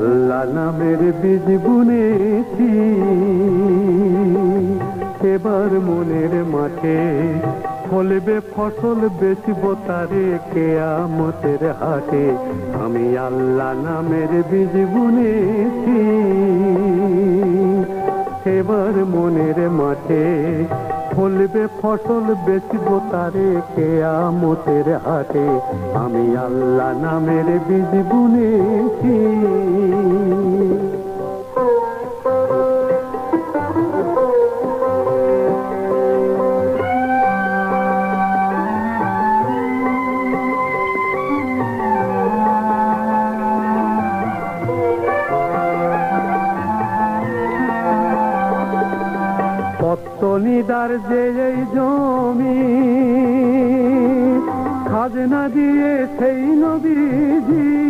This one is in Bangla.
আল্লাহ নামের বীজ বুনেছি, এবার মনের মাঠে ফলবে ফসল, বেচব তারে কেয়ামতের হাটে। আমি আল্লাহ নামের বীজ বুনেছি, এবার মনের মাঠে ফলবে ফসল, বেচব তারে কেয়ামতের হাটে। আমি আল্লাহ নামের বীজ বুনেছি। পত্তনিদার যে এই জমি খাজনা দিয়ে সেই নবীজি,